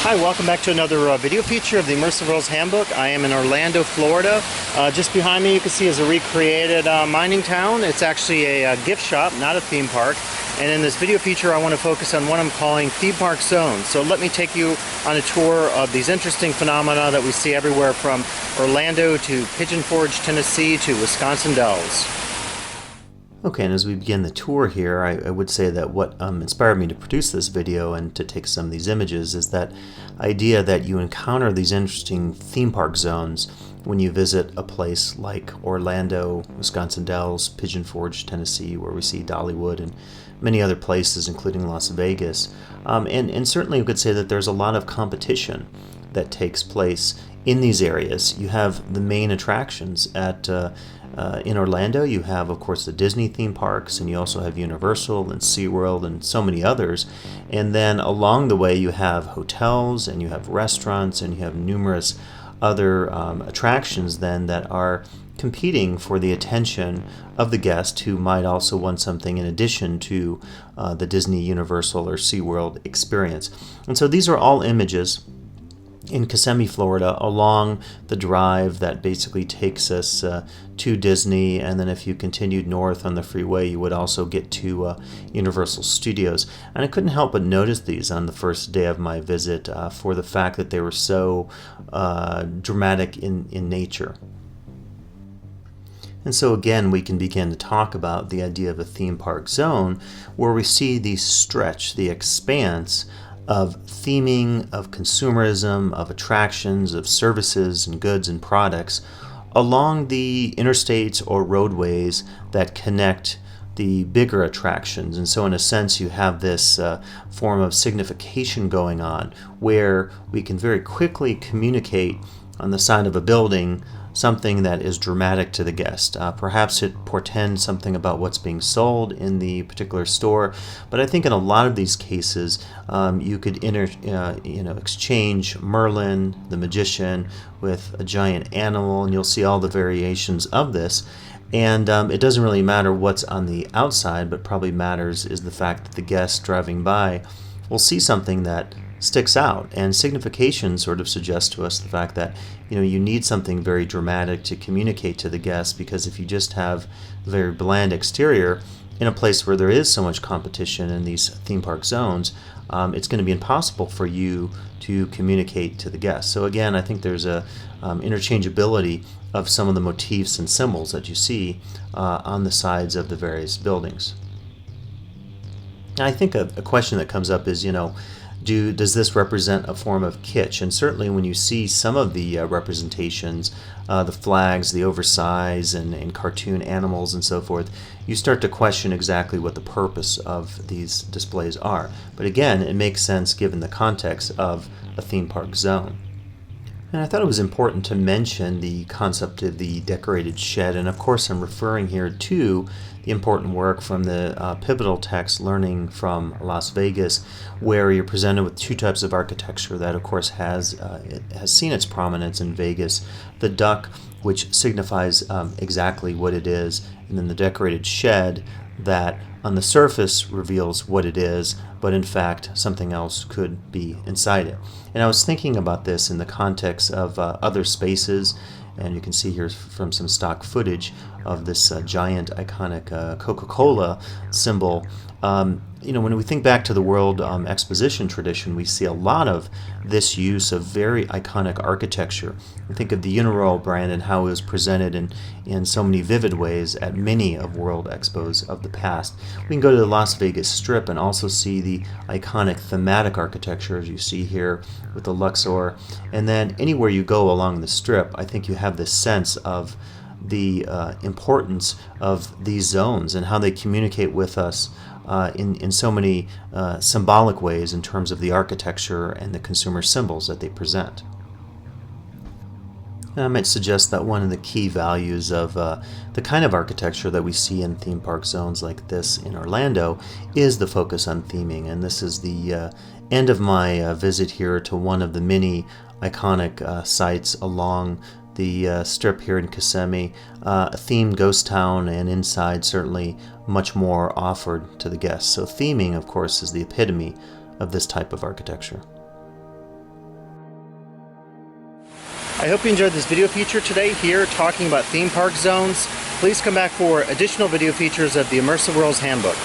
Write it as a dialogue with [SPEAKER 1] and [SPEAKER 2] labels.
[SPEAKER 1] Hi, welcome back to another video feature of the Immersive Worlds Handbook. I am in Orlando, Florida. Just behind me you can see is a recreated mining town. It's actually a gift shop, not a theme park. And in this video feature I want to focus on what I'm calling theme park zones. So let me take you on a tour of these interesting phenomena that we see everywhere from Orlando to Pigeon Forge, Tennessee to Wisconsin Dells.
[SPEAKER 2] Okay, and as we begin the tour here, I would say that what inspired me to produce this video and to take some of these images is that idea that you encounter these interesting theme park zones when you visit a place like Orlando, Wisconsin Dells, Pigeon Forge, Tennessee, where we see Dollywood and many other places, including Las Vegas. And certainly we could say that there's a lot of competition that takes place in these areas. You have the main attractions in Orlando. You have, of course, the Disney theme parks, and you also have Universal and SeaWorld and so many others. And then along the way you have hotels and you have restaurants and you have numerous other attractions then that are competing for the attention of the guest who might also want something in addition to the Disney, Universal, or SeaWorld experience. And so these are all images in Kissimmee, Florida, along the drive that basically takes us to Disney, and then if you continued north on the freeway you would also get to Universal Studios. And I couldn't help but notice these on the first day of my visit for the fact that they were so dramatic in nature. And so again we can begin to talk about the idea of a theme park zone where we see the stretch, the expanse of theming, of consumerism, of attractions, of services and goods and products along the interstates or roadways that connect the bigger attractions. And so in a sense you have this form of signification going on where we can very quickly communicate on the side of a building something that is dramatic to the guest. Perhaps it portends something about what's being sold in the particular store, but I think in a lot of these cases you could exchange Merlin, the magician, with a giant animal, and you'll see all the variations of this. And it doesn't really matter what's on the outside, but probably matters is the fact that the guest driving by will see something that sticks out, and signification sort of suggests to us the fact that you need something very dramatic to communicate to the guests, because if you just have a very bland exterior in a place where there is so much competition in these theme park zones, it's going to be impossible for you to communicate to the guests. So again, I think there's a interchangeability of some of the motifs and symbols that you see on the sides of the various buildings. Now, I think a question that comes up is, does this represent a form of kitsch? And certainly when you see some of the representations, the flags, the oversize and cartoon animals and so forth, you start to question exactly what the purpose of these displays are. But again, it makes sense given the context of a theme park zone. And I thought it was important to mention the concept of the decorated shed, and of course I'm referring here to the important work from the pivotal text Learning from Las Vegas, where you're presented with two types of architecture that of course has seen its prominence in Vegas: the duck, which signifies exactly what it is, and then the decorated shed that on the surface reveals what it is, but in fact something else could be inside it. And I was thinking about this in the context of other spaces, and you can see here from some stock footage of this giant iconic Coca-Cola symbol. When we think back to the World Exposition tradition, we see a lot of this use of very iconic architecture. We think of the Uniroyal brand and how it was presented in so many vivid ways at many of World Expos of the past. We can go to the Las Vegas Strip and also see the iconic thematic architecture, as you see here with the Luxor. And then anywhere you go along the Strip, I think you have this sense of the importance of these zones and how they communicate with us in so many symbolic ways in terms of the architecture and the consumer symbols that they present. And I might suggest that one of the key values of the kind of architecture that we see in theme park zones like this in Orlando is the focus on theming. And this is the end of my visit here to one of the many iconic sites along the strip here in Kissimmee, a themed ghost town, and inside certainly much more offered to the guests. So theming, of course, is the epitome of this type of architecture.
[SPEAKER 1] I hope you enjoyed this video feature today here talking about theme park zones. Please come back for additional video features of the Immersive Worlds Handbook.